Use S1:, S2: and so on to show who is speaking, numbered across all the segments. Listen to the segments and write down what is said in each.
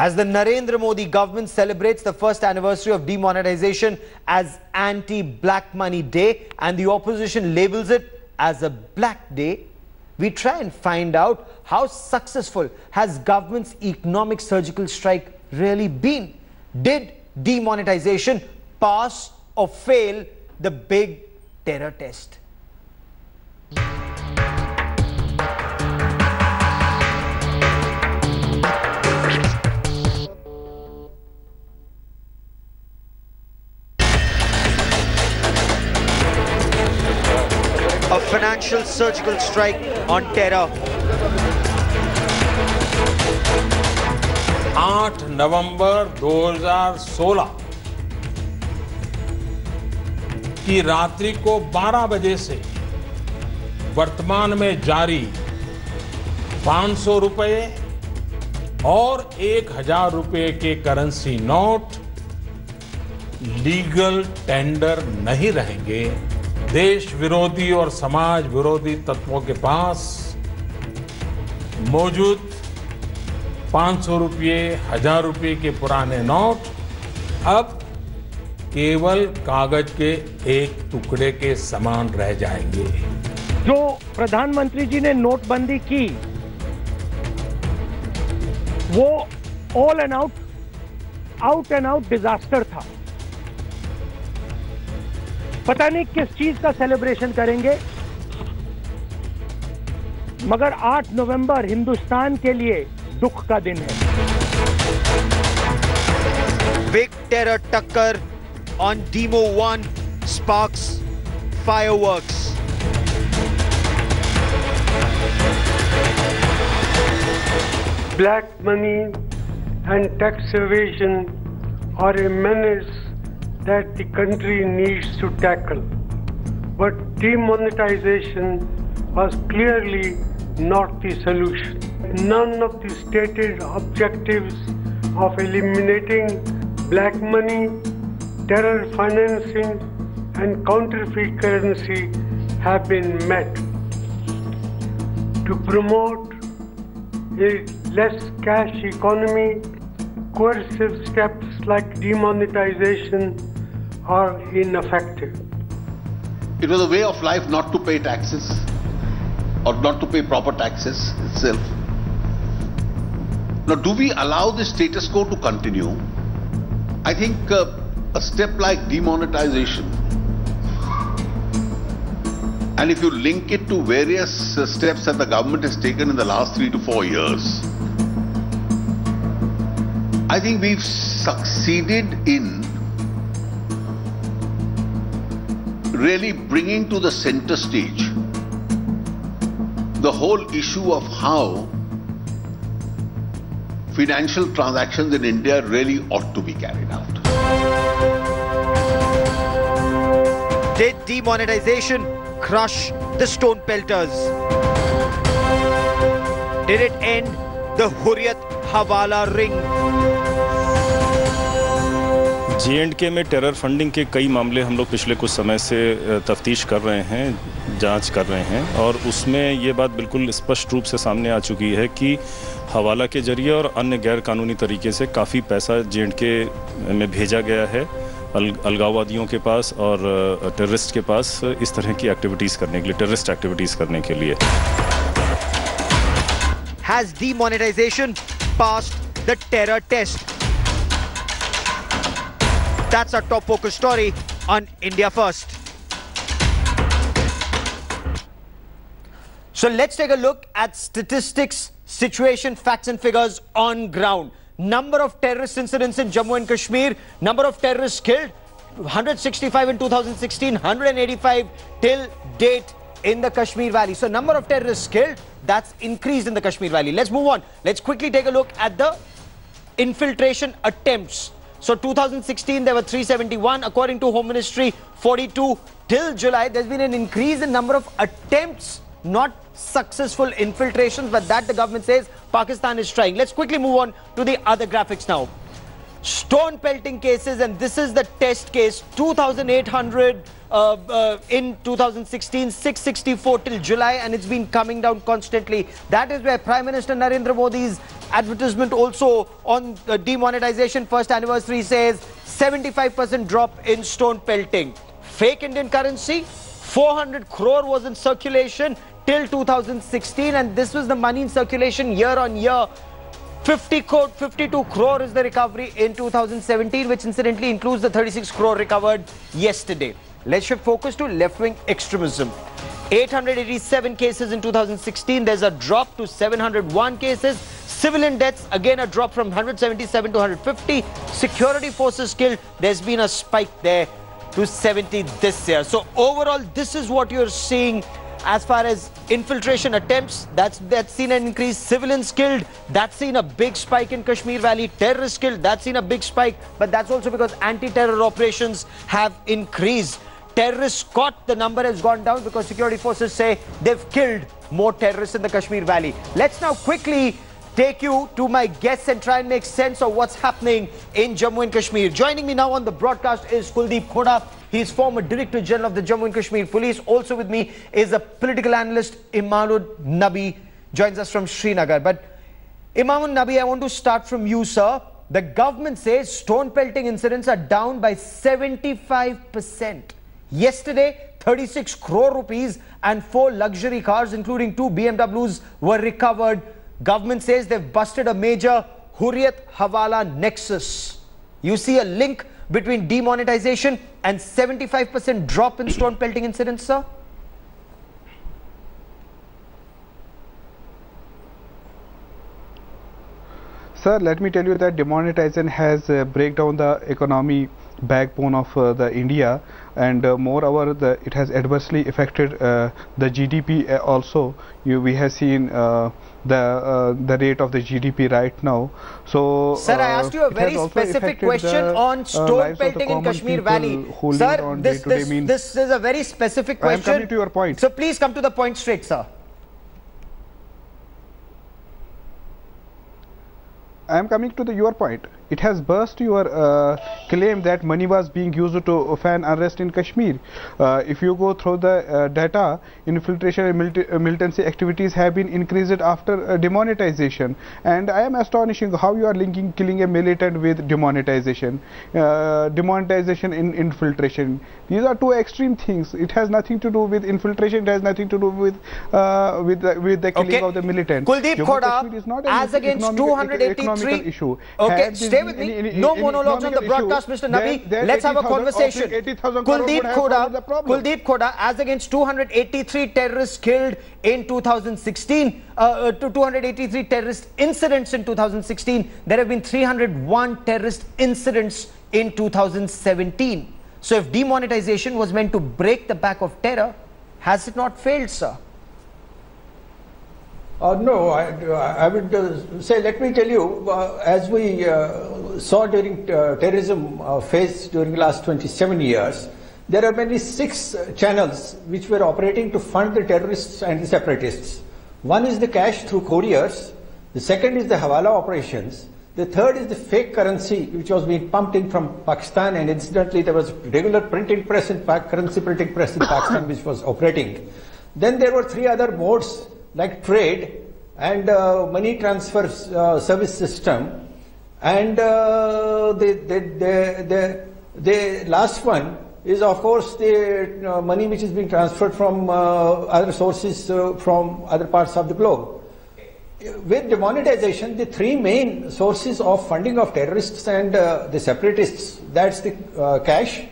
S1: As the Narendra Modi government celebrates the first anniversary of demonetization as Anti-Black Money Day and the opposition labels it as a Black Day, we try and find out how successful has government's economic surgical strike really been. Did demonetization pass or fail the big terror test? A financial surgical strike on terror.
S2: 8 नवंबर 2016 की रात्रि को 12 बजे से वर्तमान में जारी 500 रुपए और 1000 रुपए के करेंसी नोट लीगल टेंडर नहीं रहेंगे। देश विरोधी और समाज विरोधी तत्वों के पास मौजूद 500 रुपये, 1000 रुपये के पुराने नोट अब केवल कागज के एक टुकड़े के समान रह जाएंगे।
S3: जो प्रधानमंत्री जी ने नोटबंदी की वो all and out and out disaster था। पता नहीं किस चीज का सेलिब्रेशन करेंगे, मगर 8 नवंबर हिंदुस्तान के लिए दुख का दिन है।
S1: Big terror टक्कर on Demo 1 sparks fireworks.
S4: Black money and tax evasion are a menace that the country needs to tackle. But demonetization was clearly not the solution. None of the stated objectives of eliminating black money, terror financing, and counterfeit currency have been met. To promote a less cash economy, coercive steps like demonetization are ineffective.
S5: It was a way of life not to pay taxes or not to pay proper taxes itself. Now, do we allow the status quo to continue? I think a step like demonetization, and if you link it to various steps that the government has taken in the last 3 to 4 years, I think we've succeeded in really bringing to the center stage the whole issue of how financial transactions in India really ought to be carried out.
S1: Did demonetization crush the stone pelters? Did it end the Hurriyat Hawala ring?
S6: J&K में terror funding के कई मामले हम लोग पिछले कुछ समय से तफ्तीश कर रहे हैं, जांच कर रहे हैं, और उसमें ये बात बिल्कुल स्पष्ट रूप से सामने आ चुकी है कि हवाला के जरिए और अन्य गैर कानूनी तरीके से काफ़ी पैसा J&K में भेजा गया है अलगाववादियों के पास और टेररिस्ट के पास इस तरह की एक्टिविटीज़ करने के लिए, टेररिस्ट एक्टिविटीज़ करने के लिए।
S1: Has demonetization passed the terror test? That's our top focus story on India First. So let's take a look at statistics, situation, facts and figures on ground. Number of terrorist incidents in Jammu and Kashmir, number of terrorists killed, 165 in 2016, 185 till date in the Kashmir Valley. So number of terrorists killed, that's increased in the Kashmir Valley. Let's move on. Let's quickly take a look at the infiltration attempts. So 2016 there were 371, according to Home Ministry 42. Till July there's been an increase in number of attempts, not successful infiltrations, but that the government says Pakistan is trying. Let's quickly move on to the other graphics now. Stone pelting cases, and this is the test case, 2,800 in 2016, 664 till July, and it's been coming down constantly. That is where Prime Minister Narendra Modi's advertisement also on demonetization first anniversary says 75% drop in stone pelting. Fake Indian currency, 400 crore was in circulation till 2016, and this was the money in circulation year on year. 52 crore is the recovery in 2017, which incidentally includes the 36 crore recovered yesterday. Let's shift focus to left-wing extremism. 887 cases in 2016. There's a drop to 701 cases. Civilian deaths, again a drop from 177 to 150. Security forces killed. There's been a spike there to 70 this year. So overall, this is what you're seeing as far as infiltration attempts. That's seen an increase. Civilians killed, that's seen a big spike in Kashmir Valley. Terrorists killed, that's seen a big spike. But that's also because anti-terror operations have increased. Terrorists caught, the number has gone down because security forces say they've killed more terrorists in the Kashmir Valley. Let's now quickly take you to my guests and try and make sense of what's happening in Jammu and Kashmir. Joining me now on the broadcast is Kuldeep Khoda. He's former Director General of the Jammu and Kashmir Police. Also with me is a political analyst, Imamud Nabi, joins us from Srinagar. But Imamud Nabi, I want to start from you, sir. The government says stone pelting incidents are down by 75%. Yesterday, 36 crore rupees and 4 luxury cars, including 2 BMWs, were recovered. Government says they've busted a major Hurriyat Hawala nexus. You see a link between demonetization and 75% drop in stone pelting incidents, sir?
S7: Sir, let me tell you that demonetization has break down the economy backbone of the India, and moreover it has adversely affected the GDP also. We have seen the rate of the GDP right now. So
S1: sir, I asked you a very specific question on stone pelting in Kashmir Valley. Sir, this is a very specific question.
S7: I am coming to your point.
S1: So please come to the point straight, sir.
S7: I am coming to your point. It has burst your claim that money was being used to fan unrest in Kashmir. If you go through the data, infiltration and militancy activities have been increased after demonetization. And I am astonishing how you are linking killing a militant with demonetization. Demonetization in infiltration. These are two extreme things. It has nothing to do with infiltration. It has nothing to do with the killing of the militant.
S1: Kuldeep Khoda, as against 283
S7: issue.
S1: Okay, stay with me. No monologues on the broadcast, Mr. Nabi. Let's have a conversation. Kuldeep Khoda, as against 283 terrorists killed in 2016, to 283 terrorist incidents in 2016, there have been 301 terrorist incidents in 2017. So if demonetization was meant to break the back of terror, has it not failed, sir?
S8: No, I would say, let me tell you, as we saw during terrorism phase during the last 27 years, there are mainly 6 channels which were operating to fund the terrorists and the separatists. One is the cash through couriers, the second is the Hawala operations, the third is the fake currency which was being pumped in from Pakistan, and incidentally there was regular printing press in currency printing press in Pakistan which was operating. Then there were 3 other modes like trade and money transfer service system, and the last one is of course the money which is being transferred from other sources from other parts of the globe. With demonetization, the 3 main sources of funding of terrorists and the separatists, that's the cash,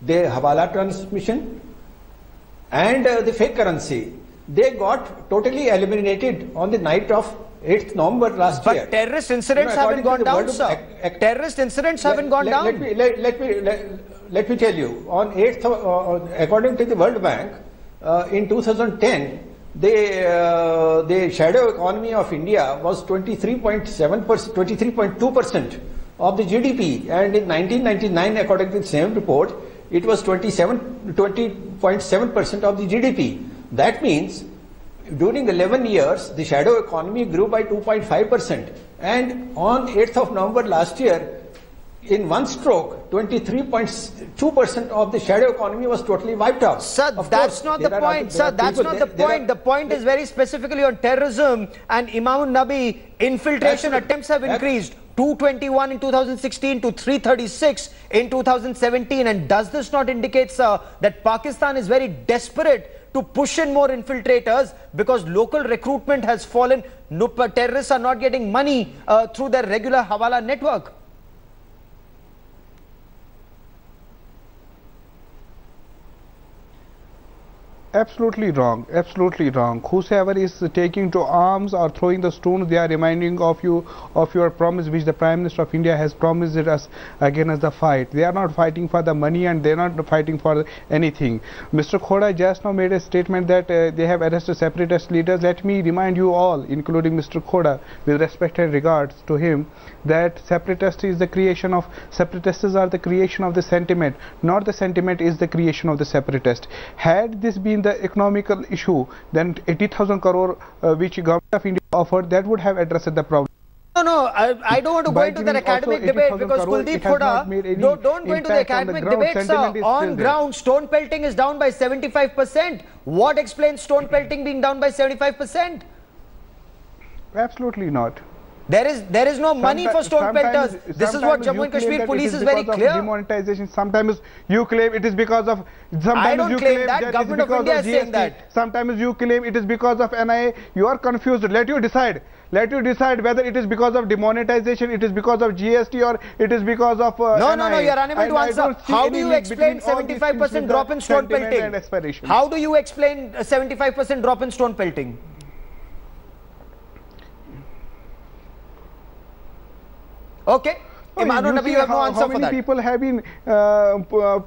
S8: the Hawala transmission, and the fake currency, they got totally eliminated on the night of 8th November last year.
S1: But terrorist incidents haven't gone down, sir. Terrorist incidents haven't gone down.
S8: Let me tell you, on 8th, according to the World Bank, in 2010, the shadow economy of India was 23.7%, 23.2% of the GDP, and in 1999, according to the same report, it was 20.7% of the GDP. That means during 11 years, the shadow economy grew by 2.5%. And on 8th of November last year, in one stroke, 23.2% of the shadow economy was totally wiped out.
S1: Sir, that's not the point. Sir, that's not the point. The point is very specifically on terrorism and Imam Nabi. Infiltration attempts have increased. 221 in 2016 to 336 in 2017. And does this not indicate, sir, that Pakistan is very desperate to push in more infiltrators because local recruitment has fallen? Terrorists are not getting money through their regular Hawala network.
S7: Absolutely wrong. Absolutely wrong. Whosoever is taking to arms or throwing the stones, they are reminding of you of your promise which the Prime Minister of India has promised us against the fight. They are not fighting for the money and they are not fighting for anything. Mr. Khoda just now made a statement that they have arrested separatist leaders. Let me remind you all, including Mr. Khoda, with respect and regards to him, that separatist is the creation of separatists are the creation of the sentiment, not the sentiment is the creation of the separatist. Had this been the economical issue, then 80,000 crore which government of India offered, that would have addressed the problem.
S1: No, I don't want to go into that academic debate because Kuldeep Khoda, don't go into the academic debate, sir. On ground, stone pelting is down by 75%. What explains stone pelting being down by 75%?
S7: Absolutely not.
S1: There is no money for stone pelters. This is what Jammu and Kashmir police is very clear.
S7: Demonetization. Sometimes you claim it is because of.
S1: I don't claim that. Government of India is saying that.
S7: Sometimes you claim it is because of NIA. You are confused. Let you decide. Let you decide whether it is because of demonetization, it is because of GST, or it is because of
S1: No, you are unable to answer. How do you explain 75% drop in stone pelting? How do you explain 75% drop in stone pelting? Okay. Imam Nabi, you have no answer for that.
S7: How many people have been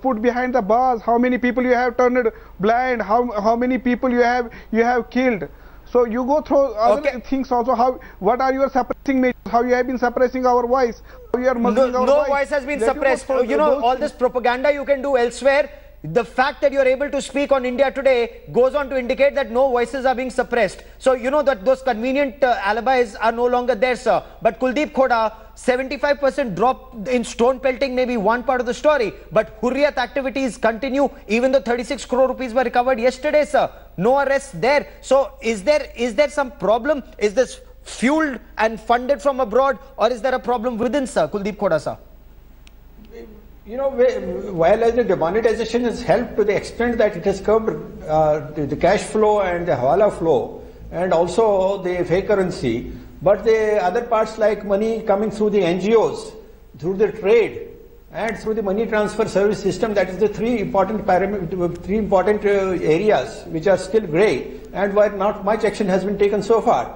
S7: put behind the bars? How many people you have turned blind? How many people you have killed? So you go through other things also. What are your suppressing measures? How you have been suppressing our voice? How you are muzzling our voice?
S1: No voice has been suppressed. You know, all this propaganda you can do elsewhere. The fact that you are able to speak on India Today goes on to indicate that no voices are being suppressed. So you know that those convenient alibis are no longer there, sir. But Kuldeep Khoda, 75% drop in stone pelting may be one part of the story, but Hurriyat activities continue even though 36 crore rupees were recovered yesterday, sir. No arrests there. So is there some problem? Is this fueled and funded from abroad, or is there a problem within, sir? Kuldeep Khoda, sir.
S8: You know, while the demonetization has helped to the extent that it has curbed the cash flow and the hawala flow and also the fake currency, but the other parts like money coming through the NGOs, through the trade and through the money transfer service system, that is the three important areas which are still grey and where not much action has been taken so far.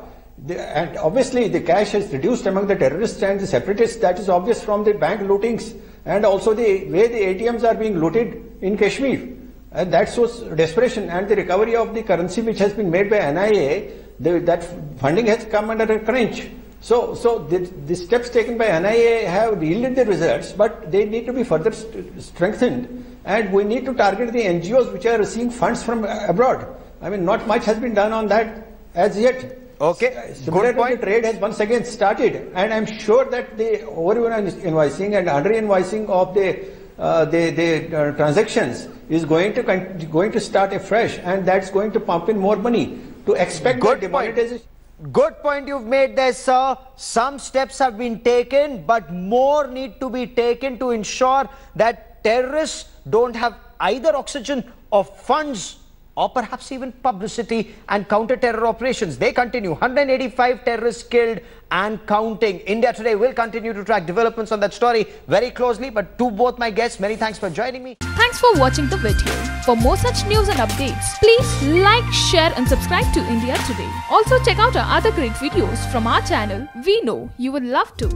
S8: And obviously the cash has reduced among the terrorists and the separatists. That is obvious from the bank lootings and also the way the ATMs are being looted in Kashmir. And that shows desperation, and the recovery of the currency which has been made by NIA, that funding has come under a crunch. So the steps taken by NIA have yielded the results, but they need to be further strengthened, and we need to target the NGOs which are receiving funds from abroad. I mean, not much has been done on that as yet.
S1: Okay,
S8: good point. The trade has once again started, and I'm sure that the over-invoicing and under-invoicing of the transactions is going to start afresh, and that's going to pump in more money to expect
S1: good
S8: demonetization.
S1: Good point you've made there, sir. Some steps have been taken, but more need to be taken to ensure that terrorists don't have either oxygen or funds or perhaps even publicity, and counter-terror operations. They continue. 185 terrorists killed and counting. India Today will continue to track developments on that story very closely. But to both my guests, many thanks for joining me.
S9: Thanks for watching the video. For more such news and updates, please like, share and subscribe to India Today. Also check out our other great videos from our channel. We know you would love to.